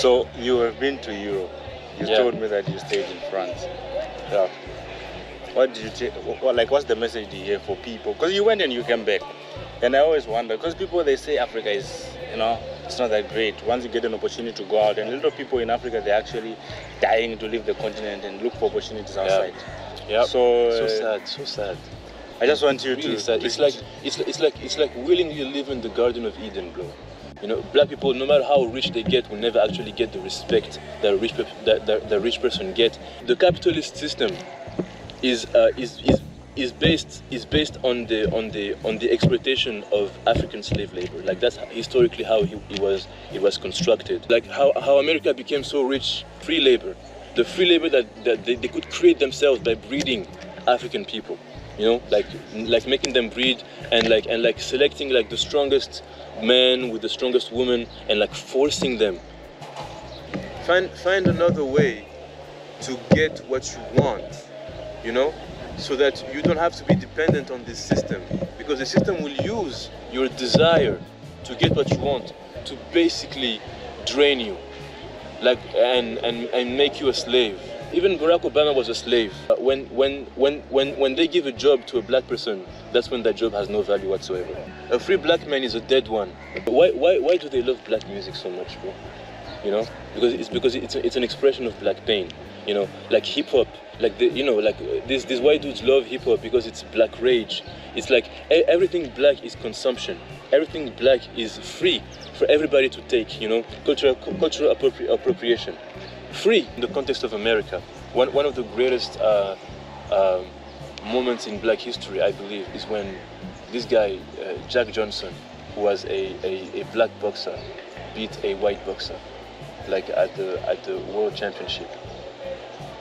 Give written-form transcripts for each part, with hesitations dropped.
So you have been to Europe. You Yeah. told me that you stayed in France. Yeah. What did you what's the message you hear for people? Because you went and you came back, and I always wonder, because people, they say Africa is, it's not that great. Once you get an opportunity to go out, and a lot of people in Africa, they're actually dying to leave the continent and look for opportunities outside. Yeah. So So sad. I just want you Really to. sad. It's like willingly live in the Garden of Eden, bro. You know, black people, no matter how rich they get, will never actually get the respect that the rich person get. The capitalist system is based on the exploitation of African slave labor. Like, that's historically how it was constructed. Like how America became so rich, free labor, the free labor that they could create themselves by breeding African people. You know, like making them breed and selecting like the strongest men with the strongest women and like forcing them. Find another way to get what you want, you know, so that you don't have to be dependent on this system, because the system will use your desire to get what you want to basically drain you, like and make you a slave. Even Barack Obama was a slave. When they give a job to a black person, that's when that job has no value whatsoever. A free black man is a dead one. Why do they love black music so much, bro? You know, because it's an expression of black pain. You know, like hip hop, like these white dudes love hip hop because it's black rage. It's like everything black is consumption. Everything black is free for everybody to take. You know, cultural appropriation. Free in the context of America. One of the greatest moments in black history, I believe, is when this guy, Jack Johnson, who was a black boxer, beat a white boxer, like at the World Championship.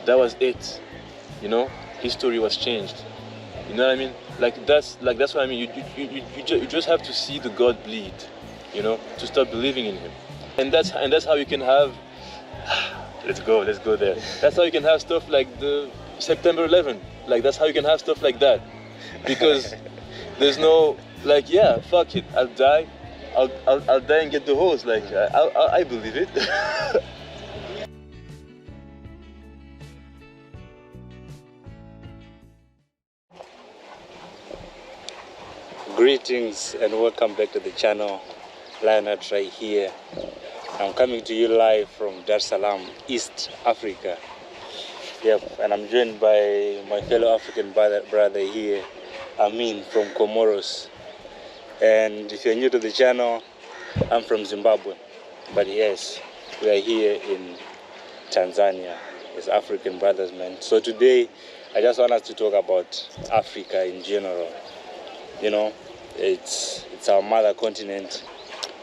That was it. You know, history was changed. You know what I mean? That's what I mean. You just have to see the God bleed, you know, to start believing in him. And that's how you can have. Let's go there. That's how you can have stuff like the September 11. Like, that's how you can have stuff like that, because there's no fuck it. I'll die and get the hose. Like, I believe it. Greetings and welcome back to the channel. Lionheart right here. I'm coming to you live from Dar es Salaam, East Africa. Yep, and I'm joined by my fellow African brother here, Amin from Comoros. And if you're new to the channel, I'm from Zimbabwe. But yes, we are here in Tanzania as African brothers, man. So today, I just want us to talk about Africa in general. You know, it's our mother continent.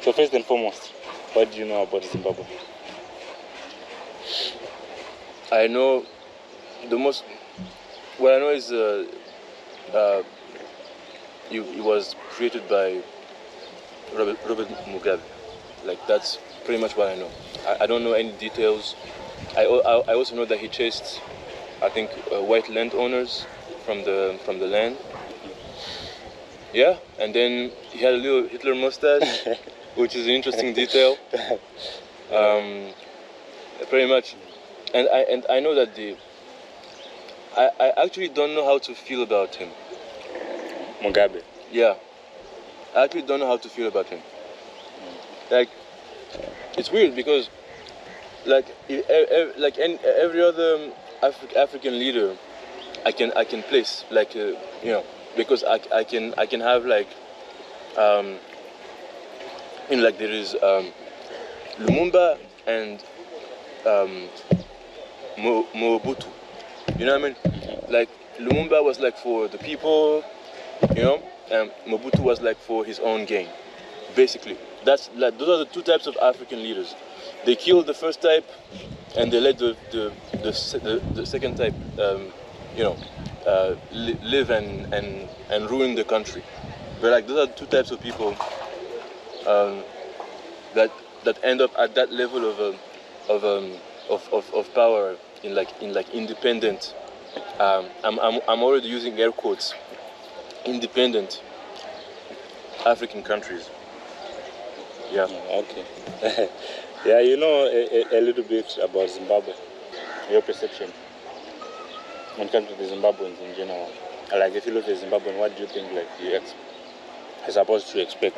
So first and foremost, what do you know about Zimbabwe? I know what I know is it was created by Robert Mugabe. Like, that's pretty much what I know. I don't know any details. I also know that he chased, I think, white landowners from the land. Yeah, and then he had a little Hitler mustache, which is an interesting detail. Pretty much, and I know that I actually don't know how to feel about him. Mugabe. Yeah, I actually don't know how to feel about him. Like, it's weird because, like every other African leader, I can place, like, you know, because I can have like, you know, like there is Lumumba and Mobutu. You know what I mean? Like, Lumumba was like for the people, you know, and Mobutu was like for his own gain. Basically, that's like, those are the two types of African leaders. They killed the first type, and they let the second type, you know, live and ruin the country. But like, those are two types of people that end up at that level of power in independent. I'm already using air quotes. Independent African countries. Yeah. Okay. Yeah, you know a little bit about Zimbabwe, your perception when it comes to the Zimbabweans in general. Like, if you look at Zimbabwean, what do you think like you're supposed to expect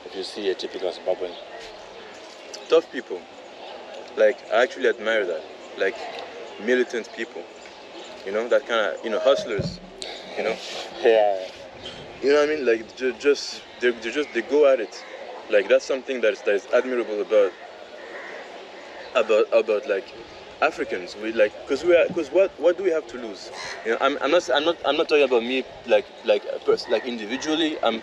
if you see a typical Zimbabwean? Tough people. Like, I actually admire that. Like, militant people. You know, that kind of, hustlers. You know, Yeah. you know what I mean? Like, they go at it. Like, that's something that is admirable about like Africans. We like because what do we have to lose? You know, I'm not talking about me like individually. I'm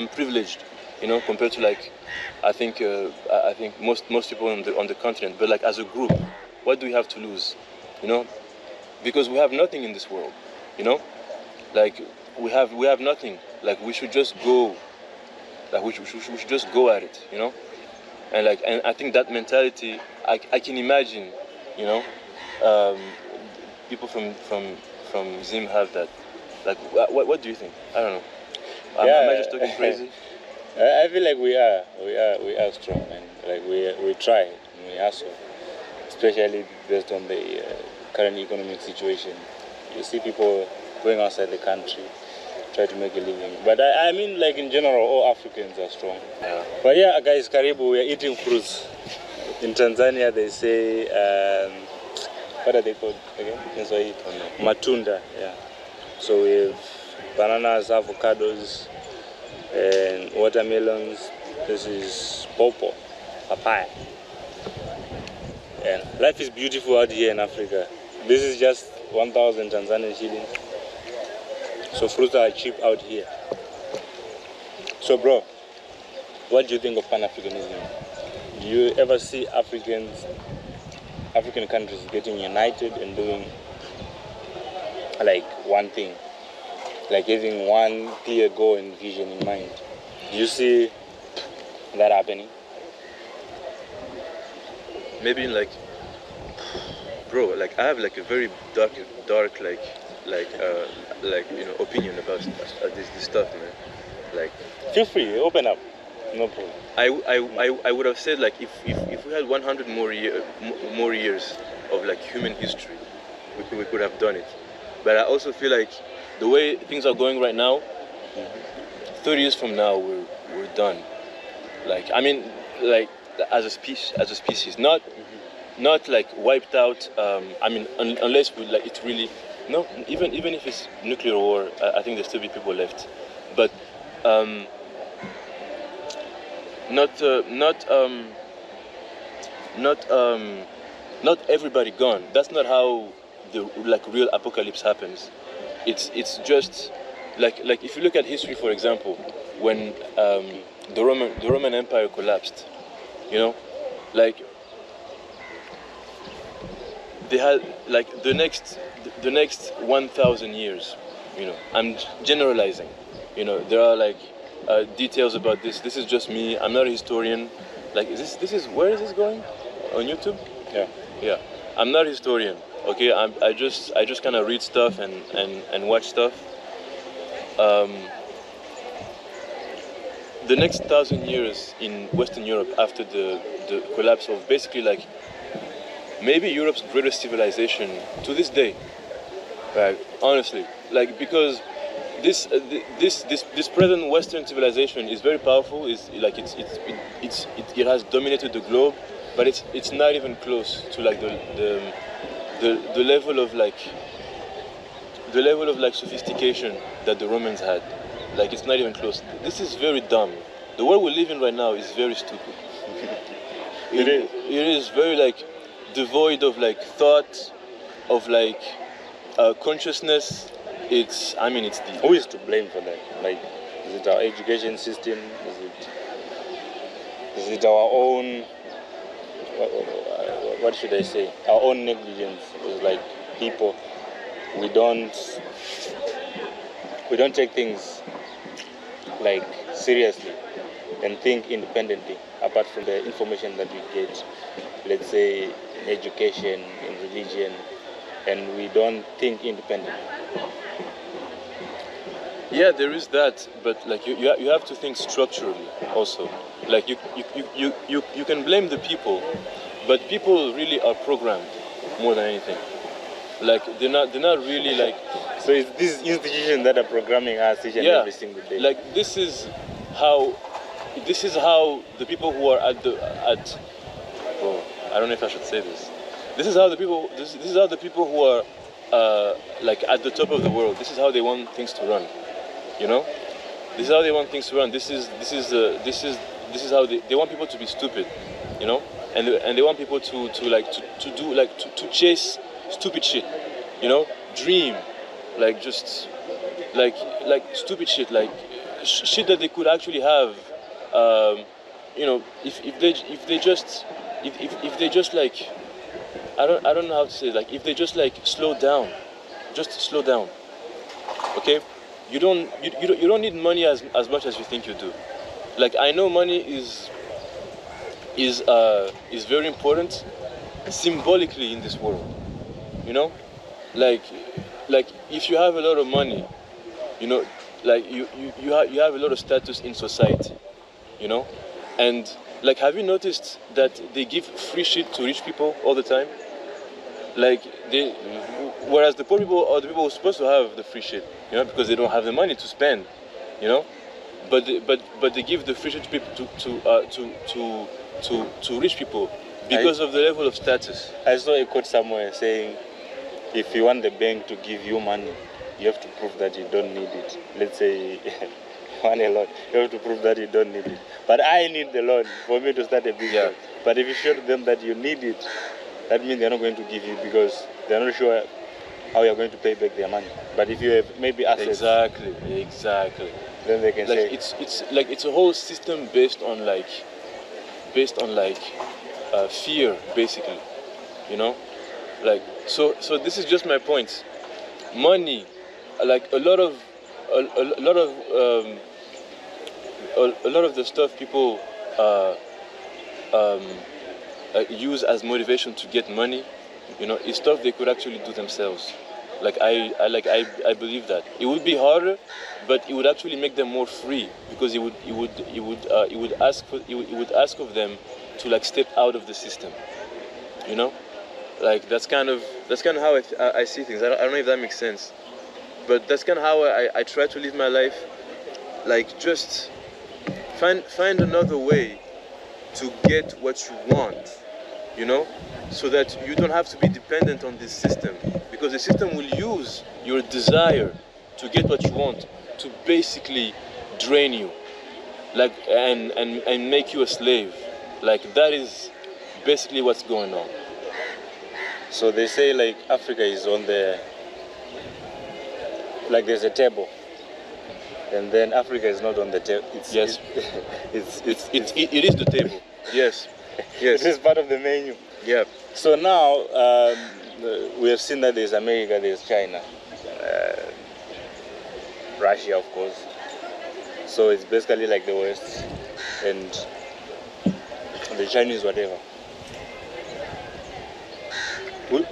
privileged, compared to like I think most people on the continent. But like as a group, what do we have to lose? You know, because we have nothing in this world. You know, like we have nothing. Like we should just go. Like we should just go at it. You know. And I think that mentality I can imagine, people from Zim have that. Like what do you think? I don't know. Am I just talking crazy? I feel like we are strong, and like we try and we hustle, especially based on the current economic situation. You see people going outside the country, try to make a living. But I mean, like in general, all Africans are strong. Yeah. But yeah, guys, Karibu, we are eating fruits. In Tanzania, they say, what are they called again? Matunda, yeah. So we have bananas, avocados, and watermelons. This is popo, papaya. And life is beautiful out here in Africa. This is just 1,000 Tanzanian shillings. So fruits are cheap out here. So bro, what do you think of Pan Africanism? Do you ever see African countries getting united and doing like one thing, like having one clear goal and vision in mind? Do you see that happening? Maybe like, bro, like I have like a very dark opinion about this stuff, man. Like, feel free, open up, no problem. I would have said like if we had 100 more years of like human history, we could have done it. But I also feel like the way things are going right now, 30 years from now we're done. Like I mean, like as a species, not like wiped out. I mean, unless we like it really. No, even if it's nuclear war, I think there'll still be people left, but not everybody gone. That's not how the like real apocalypse happens. It's just like if you look at history, for example, when the Roman Empire collapsed, like they had like the next 1,000 years. I'm generalizing. There are like details about this. This is just me. I'm not a historian. Like, this is where is this going? On YouTube? Yeah. I'm not a historian. Okay. I just kind of read stuff and watch stuff. The next 1,000 years in Western Europe after the collapse of basically like maybe Europe's greatest civilization to this day. Right. Honestly, like because this present Western civilization is very powerful. It has dominated the globe, but it's not even close to like the level of like sophistication that the Romans had. Like it's not even close. This is very dumb. The world we live in right now is very stupid. It is very like devoid of like thought, of like consciousness. Who is to blame for that? Like, is it our education system? Is it our own? What should I say? Our own negligence. It's like people, we don't take things like seriously and think independently apart from the information that we get, let's say in education, in religion, and we don't think independently. Yeah, there is that, but like you have to think structurally also. Like you can blame the people, but people really are programmed more than anything. Like they're not really like. So it's these institutions that are programming us each and Yeah, every single day. like how the people who are well, I don't know if I should say this. This is how the people who are like at the top of the world. This is how they want things to run. You know, this is how they want things to run. This is how they want people to be stupid. You know, and they want people to chase stupid shit. You know, dream, like just like stupid shit, like shit that they could actually have. You know, if they just like I don't know how to say it, like if they just like slow down, just slow down. Okay, you don't need money as much as you think you do. Like I know money is very important symbolically in this world. You know, like if you have a lot of money, you know, like you have a lot of status in society. You know, and like have you noticed that they give free shit to rich people all the time? Like whereas the poor people are the people who are supposed to have the free shit, you know, because they don't have the money to spend, you know. But they give the free shit to people to rich people because of the level of status. I saw a quote somewhere saying, if you want the bank to give you money, you have to prove that you don't need it. Let's say you want a loan, you have to prove that you don't need it. But I need the loan for me to start a business. Yeah. But if you show them that you need it, that means they're not going to give you because they're not sure how you're going to pay back their money. But if you have maybe assets, Exactly. then they can Like say it's a whole system based on fear, basically. You know, like so this is just my point. Money, like a lot of the stuff people use as motivation to get money, you know, is stuff they could actually do themselves. Like I believe that it would be harder, but it would actually make them more free because it would ask of them to like step out of the system. You know, like that's kind of how I see things. I don't know if that makes sense, but that's kind of how I try to live my life. Like just find another way to get what you want, you know, so that you don't have to be dependent on this system, because the system will use your desire to get what you want to basically drain you, like and make you a slave. Like that is basically what's going on. so they say like Africa is on the, like there's a table, and then Africa is not on the table. Yes. It is the table. Yes. It is part of the menu. Yeah. So now we have seen that there's America, there's China, Russia, of course. So it's basically like the West and the Chinese, whatever.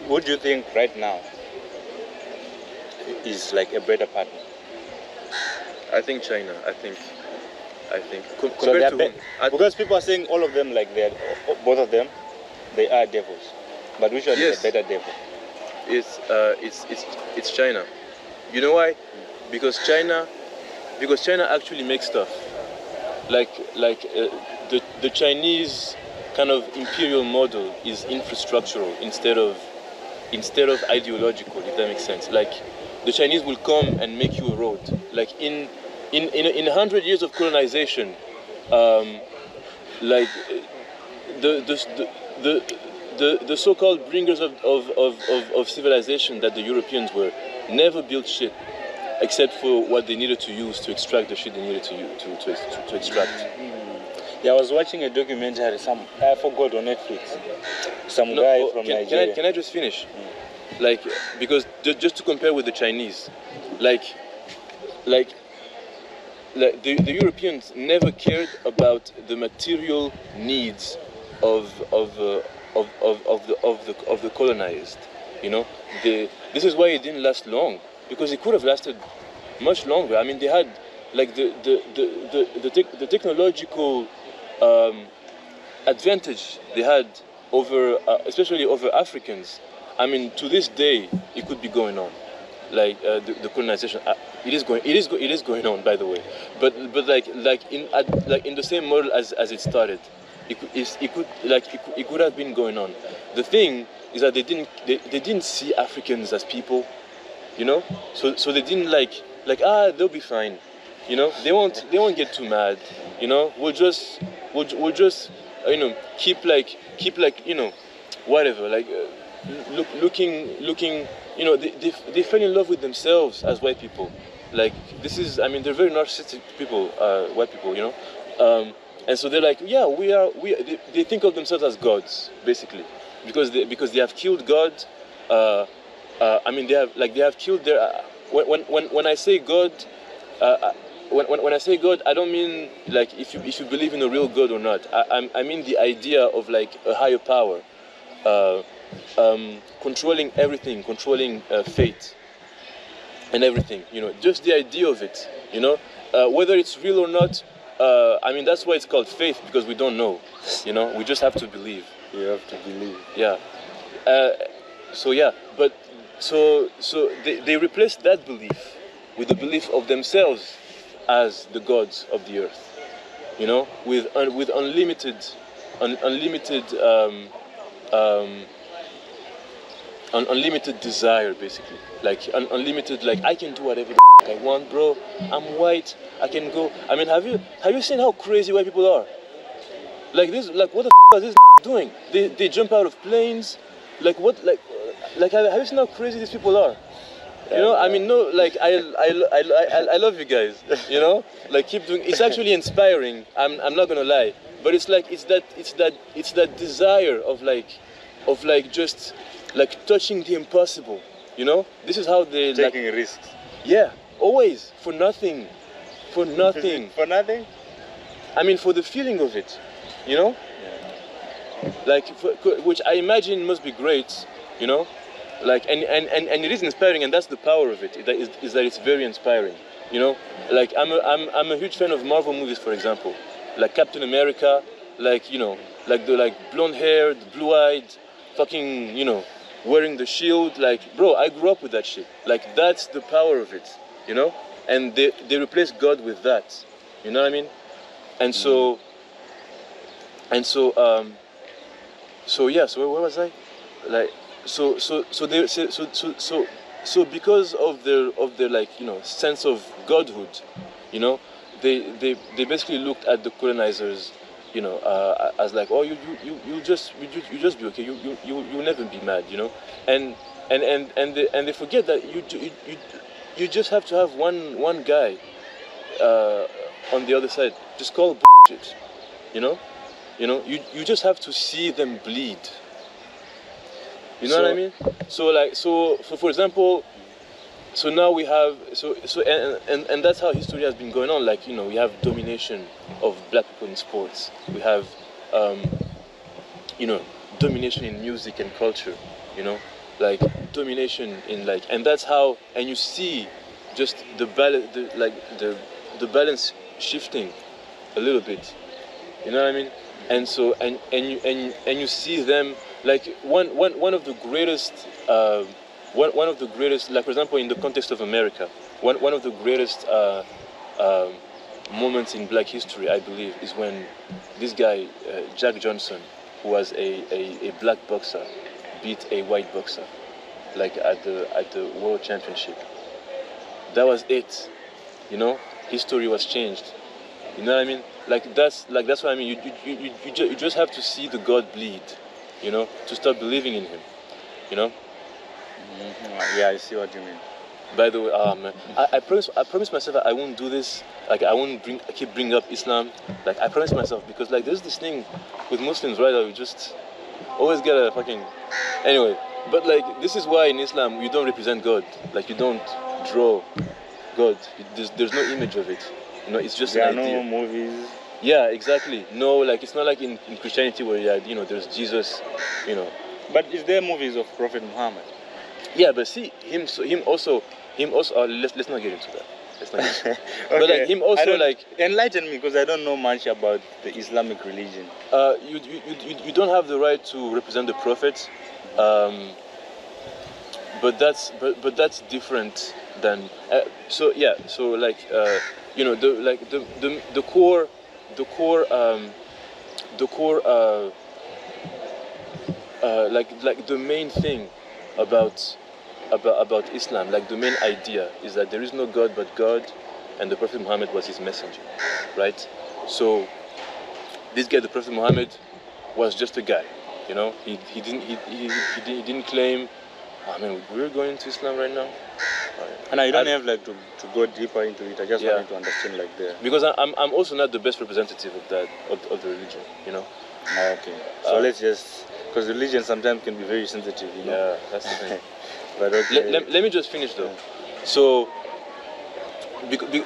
What do you think right now is like a better partner? I think China. I think. So Compared to because people are saying all of them, like they're both of them, they are devils. But which one is a better devil? It's China. You know why? Because China actually makes stuff. Like the Chinese kind of imperial model is infrastructural instead of ideological, if that makes sense. Like the Chinese will come and make you a road. Like in 100 years of colonization, like the so-called bringers of civilization that the Europeans were never built shit except for what they needed to use to extract the shit they needed to extract. Yeah, I was watching a documentary, I forgot, on Netflix. Some guy from Nigeria. Can I just finish? Like, because just to compare with the Chinese, like the Europeans never cared about the material needs of the colonized. You know, this is why it didn't last long, because it could have lasted much longer. I mean, they had like the technological advantage they had over, especially over Africans. I mean, to this day, it could be going on, like the colonization. It is going on, by the way. But like in the same model as it started, it could have been going on. The thing is that they didn't see Africans as people, you know. So they didn't like they'll be fine, you know. They won't get too mad, you know. We'll just you know, keep like you know, whatever, like looking, you know. They fell in love with themselves as white people. Like, this is, I mean, they're very narcissistic people, white people, you know. And so they're like, yeah, they think of themselves as gods, basically, because they have killed God. I mean, they have killed their. When I say God, when I say God, I don't mean like if you believe in a real God or not. I mean the idea of like a higher power, controlling everything, controlling fate and everything. You know, just the idea of it. You know, whether it's real or not. I mean, that's why it's called faith, because we don't know. You know, we just have to believe. You have to believe. Yeah. So yeah, but so they replaced that belief with the belief of themselves as the gods of the earth, you know, with unlimited desire, basically, like unlimited, like I can do whatever the I want, bro. I'm white. I can go. I mean, have you seen how crazy white people are? Like this, like what the are these doing? They jump out of planes, like what, like have you seen how crazy these people are? You know, I mean, no, like I love you guys. You know, like keep doing. It's actually inspiring. I'm not gonna lie, but it's like it's that desire of like just like touching the impossible. You know, this is how they taking like, risks. Yeah, always for nothing, for nothing. For nothing. I mean, for the feeling of it. You know, like which I imagine must be great. You know. Like and it is inspiring, and that's the power of it. Is that it's very inspiring, you know. Like I'm a huge fan of Marvel movies, for example, like Captain America, like, you know, like the blonde haired, blue eyed, fucking, you know, wearing the shield. Like, bro, I grew up with that shit. Like, that's the power of it, you know. And they replace God with that, you know what I mean? And so yeah. So where was I? Like. So because of their like, you know, sense of godhood, you know, they basically looked at the colonizers, you know, as like, oh, you just be okay, you'll never be mad, you know, and they forget that you just have to have one guy on the other side, just call bullshit, you know, you just have to see them bleed. You know what I mean? So for example, so now we have and that's how history has been going on. Like, you know, we have domination of black people in sports. We have you know, domination in music and culture. You know, like domination in like, and that's how, and you see just the balance shifting a little bit. You know what I mean? And so and you see them. Like one of the greatest, like, for example, in the context of America, one of the greatest moments in black history, I believe, is when this guy, Jack Johnson, who was a black boxer, beat a white boxer, like at the World Championship. That was it, you know. History was changed. You know what I mean? Like that's what I mean. You just have to see the God bleed, you know, to start believing in him, you know. Yeah, I see what you mean. By the way, man, I promise myself that I won't do this. Like, I won't keep bringing up Islam. Like, I promise myself, because like there's this thing with Muslims, right? That we just always get a fucking. Anyway, but like this is why in Islam you don't represent God. Like, you don't draw God. There's no image of it. You know, it's just there an idea. There are no movies. Yeah, exactly. No, like it's not like in Christianity where you know, there's Jesus, you know. But is there movies of Prophet Muhammad? Yeah, but see him also. Let's not get into that. Let's not use. Okay. But like him also like enlighten me, because I don't know much about the Islamic religion. you don't have the right to represent the prophet, but that's different than so yeah. So like you know the core like the main thing about Islam, like the main idea is that there is no God but God, and the Prophet Muhammad was his messenger, right? So this guy, the Prophet Muhammad, was just a guy, you know. He didn't claim. I mean, we're going into Islam right now. And I don't have like to go deeper into it. I just Yeah. wanted to understand like the. Because I'm also not the best representative of that of the religion, you know. Okay. So let's just, because religion sometimes can be very sensitive, you know. Yeah, that's the thing. But okay. Let me just finish though. So,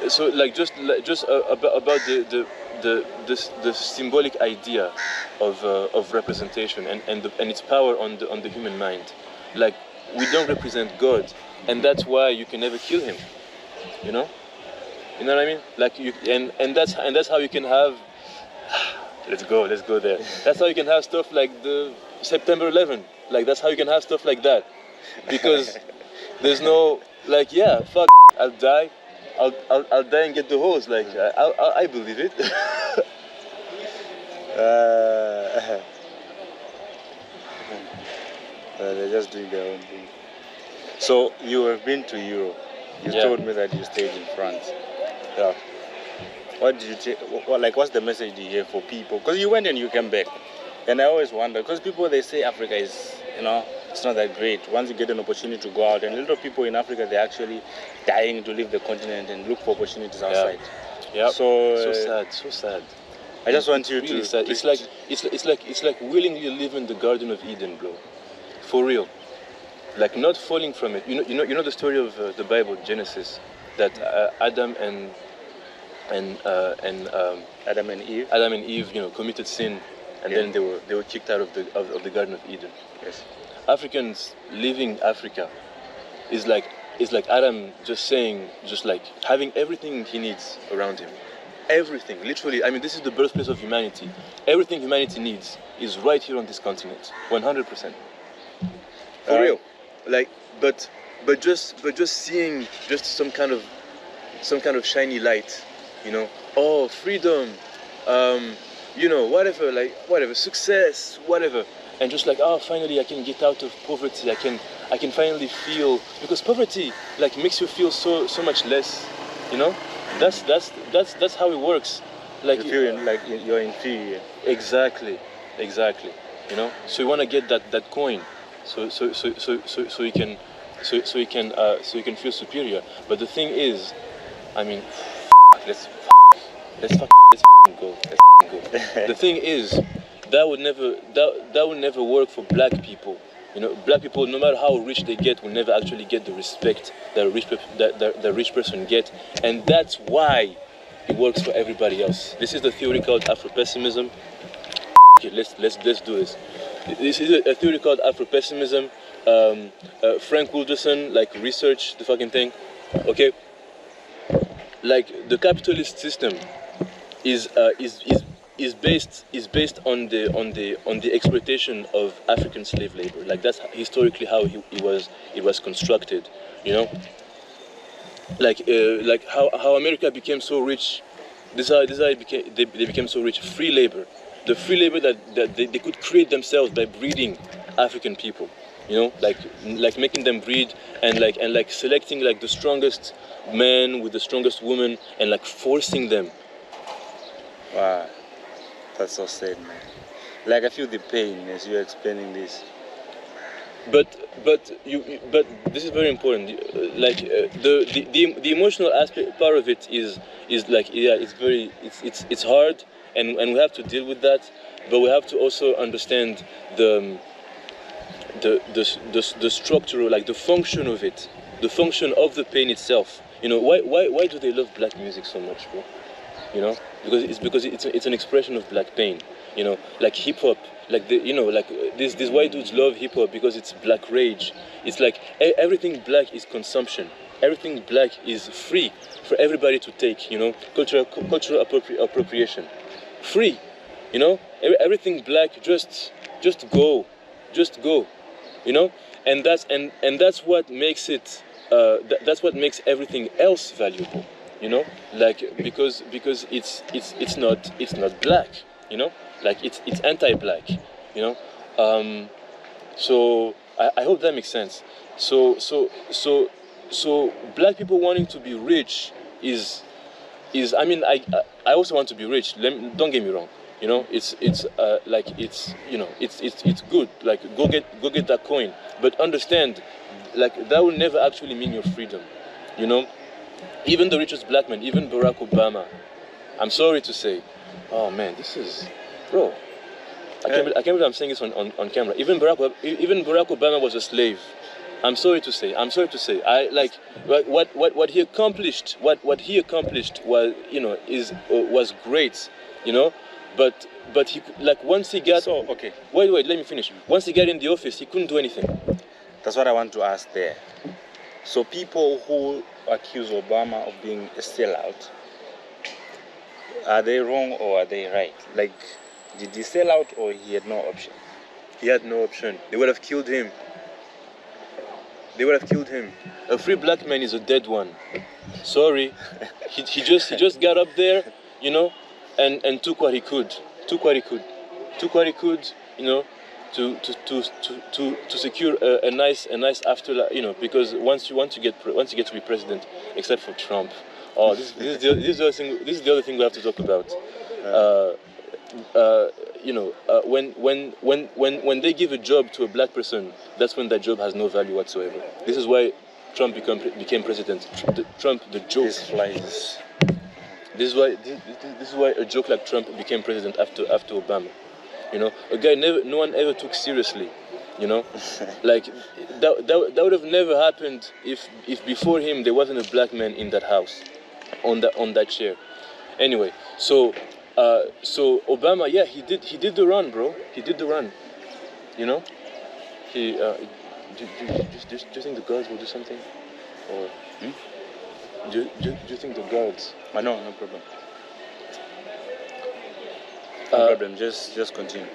so like just about the symbolic idea of representation and its power on the human mind. Like, we don't represent God, and that's why you can never kill him. You know what I mean? Like and that's how you can have. Let's go there. That's how you can have stuff like the September 11. Like, that's how you can have stuff like that, because there's no like, yeah, fuck, I'll die and get the hose. Like, I believe it. They're just doing their own thing. So you have been to Europe. You Yeah. told me that you stayed in France. Yeah. What did you take? What's the message you have for people? Because you went and you came back, and I always wonder, because people, they say Africa is, it's not that great. Once you get an opportunity to go out, and a lot of people in Africa, they're actually dying to leave the continent and look for opportunities outside. Yeah. So So sad. I just want you Really to. sad. It's like willingly living the Garden of Eden, bro. For real. Like, not falling from it. You know the story of the Bible, Genesis, that Adam and Adam and Eve. Adam and Eve, committed sin, and then they were kicked out of the Garden of Eden. Yes. Africans leaving Africa is like Adam just saying, just like having everything he needs around him. Everything, literally. I mean, this is the birthplace of humanity. Everything humanity needs is right here on this continent, 100%. For real. Like, but just seeing just some kind of shiny light, oh, freedom, whatever, success, whatever, and just like, oh, finally I can get out of poverty. I can finally feel, because poverty like makes you feel so much less, That's how it works. Like, you feel like you're inferior. Exactly. So you want to get that coin, so you can feel superior. But the thing is, I mean, let's go. The thing is, that would never work for black people. Black people, no matter how rich they get, will never actually get the respect that the rich person get, and that's why it works for everybody else. This is the theory called Afro-pessimism. Okay, let's do this. This is a theory called Afro-pessimism. Frank Wilderson researched the fucking thing. Okay, like, the capitalist system is based on the exploitation of African slave labor. Like, that's historically how it was constructed. Like how America became so rich. This is how they became so rich. Free labor, the free labor that they could create themselves by breeding African people. Like making them breed and selecting the strongest men with the strongest women and forcing them. Wow, that's so sad, man. Like, I feel the pain as you're explaining this. But this is very important. The emotional aspect part of it is it's hard, and we have to deal with that. But we have to also understand the structural, the function of it, the function of the pain itself. Why do they love black music so much, bro? Because it's an expression of black pain. Like hip hop. These white dudes love hip hop because it's black rage. It's like everything black is consumption. everything black is free for everybody to take. You know, cultural appropriation, free. You know, everything black, just go, you know, and that's what makes it. That's what makes everything else valuable. You know, like because it's not black. You know, like it's anti-black. You know, so I hope that makes sense. So black people wanting to be rich is I mean I also want to be rich. Don't get me wrong. You know, it's like it's you know it's good. Like go get that coin, but understand, like that will never actually mean your freedom. You know, even the richest black man, even Barack Obama. I'm sorry to say, oh man, this is, bro. I can't believe I'm saying this on camera. Even Barack Obama was a slave. I'm sorry to say. I like what he accomplished. What he accomplished was, you know, was great. You know, but he, like, once he got. So okay. Wait. Let me finish. Once he got in the office, he couldn't do anything. That's what I want to ask there. So people who accuse Obama of being a sellout, are they wrong or are they right? Like, did he sell out or he had no option? He had no option. They would have killed him. A free black man is a dead one. Sorry. he just got up there, you know, and took what he could. You know, to secure a nice afterlife, you know, because once you get to be president, except for Trump. Oh, this is the other thing we have to talk about. You know, when they give a job to a black person, that's when that job has no value whatsoever. This is why Trump became president. Trump, the joke. This flies. This is why a joke like Trump became president after Obama. You know, a guy no one ever took seriously. You know, like that would have never happened if before him there wasn't a black man in that house, on that chair. Anyway, so Obama, yeah, he did the run, bro. He did the run. You know, he do you think the guards will do something, or do you think the guards? No problem. No problem. Just continue.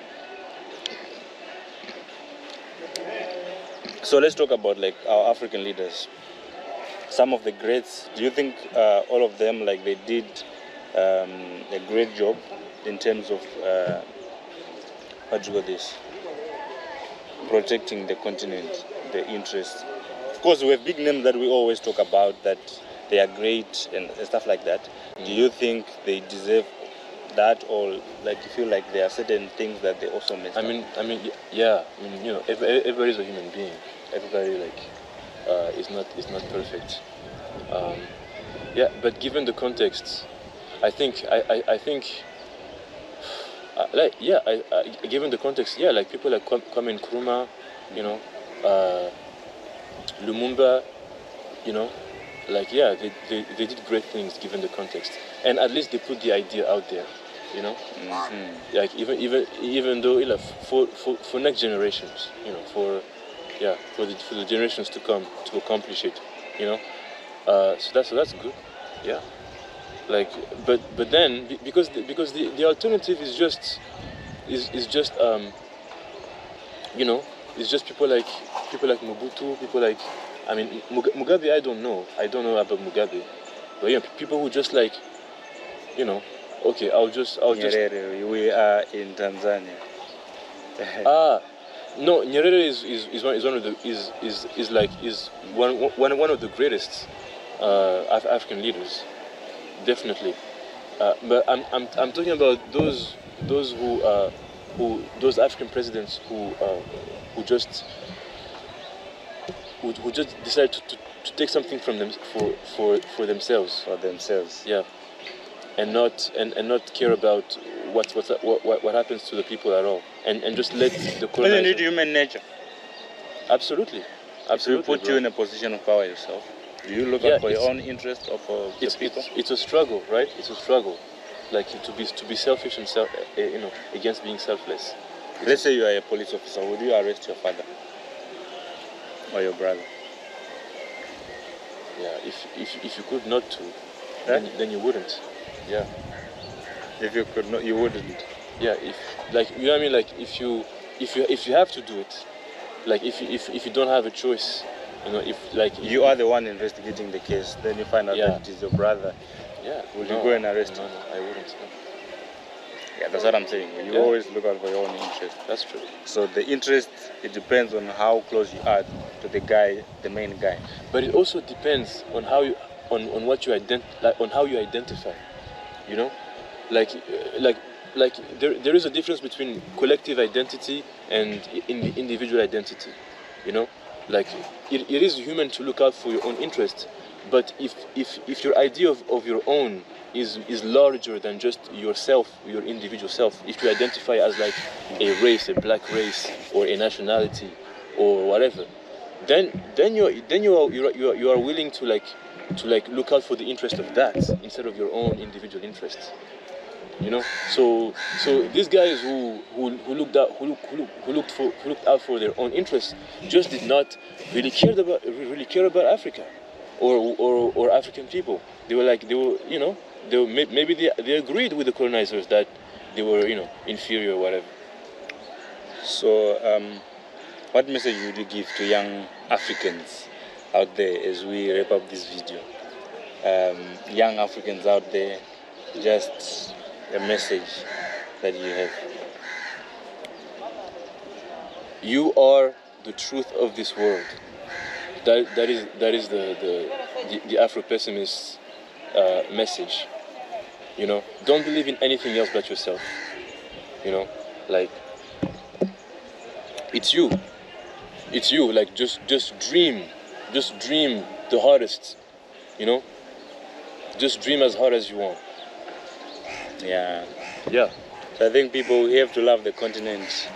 So let's talk about, like, our African leaders. Some of the greats. Do you think all of them, like, they did a great job in terms of protecting the continent, the interests? Of course, we have big names that we always talk about, that they are great and stuff like that. Do you think they deserve that, or like you feel like there are certain things that they also messed up? I mean, yeah. I mean, you know, everybody's a human being. Everybody, like, is not perfect. Yeah, but given the context, I think given the context, yeah, like people like Kwame Nkrumah, you know, Lumumba, you know, like, yeah, they did great things given the context, and at least they put the idea out there, you know. Mm-hmm. Like even though, you know, for next generations, you know, for the generations to come to accomplish it, you know. So that's good, yeah. Like, but then because the alternative is just you know, it's just people like Mobutu, people like, I mean, Mugabe. I don't know about Mugabe, but yeah, people who just, like, you know, okay, I'll just. We are in Tanzania. No, Nyerere is one of the greatest African leaders, definitely. But I'm talking about those African presidents who just decide to take something from them for themselves. For themselves. Yeah. And not care about what happens to the people at all, and just let the colonizer. Isn't it human nature? Absolutely. If you put you in a position of power yourself, do you look out for your own interest or for the people? It's a struggle, right? It's a struggle, like to be selfish and you know, against being selfless. Let's say you are a police officer. Would you arrest your father or your brother? Yeah, if you could not to, Huh? then you wouldn't. Yeah. If you could not, you wouldn't. Yeah, if like you know what I mean, like if you have to do it, like if you don't have a choice, you know, if like You are the one investigating the case, then you find out Yeah. that it is your brother. yeah, Would no, you go and arrest no, him? no, I wouldn't. No. Yeah, that's what I'm saying. You Yeah. always look out for your own interest. That's true. So the interest, it depends on how close you are to the guy, the main guy. But it also depends on how you on what you on how you identify. You know, like there is a difference between collective identity and individual identity. You know, like it is human to look out for your own interest, but if your idea of your own is larger than just yourself, your individual self, if you identify as like a race, a black race, or a nationality, or whatever, then you are willing to look out for the interest of that instead of your own individual interests. You know, so these guys who looked out for their own interests just did not really care about Africa or African people. They were you know, maybe they agreed with the colonizers that they were, you know, inferior or whatever. So what message would you give to young Africans out there as we wrap up this video? Young Africans out there, just a message that you have. You are the truth of this world. That is the Afro-pessimist message. You know, don't believe in anything else but yourself. You know, like it's you. Like just dream the hardest. You know, just dream as hard as you want. Yeah. Yeah. So I think people, we have to love the continent,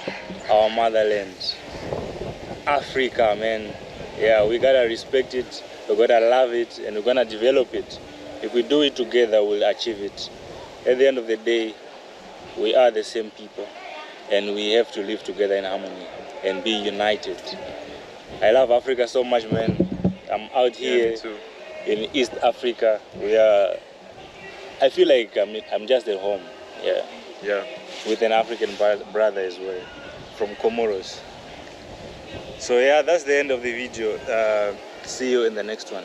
our motherland, Africa, man. Yeah, we gotta respect it, we gotta love it, and we're gonna develop it. If we do it together, we'll achieve it. At the end of the day, we are the same people, and we have to live together in harmony and be united. I love Africa so much, man. I'm out here in East Africa. I feel like I'm just at home. Yeah. Yeah. With an African brother as well, from Comoros. So yeah, that's the end of the video. See you in the next one.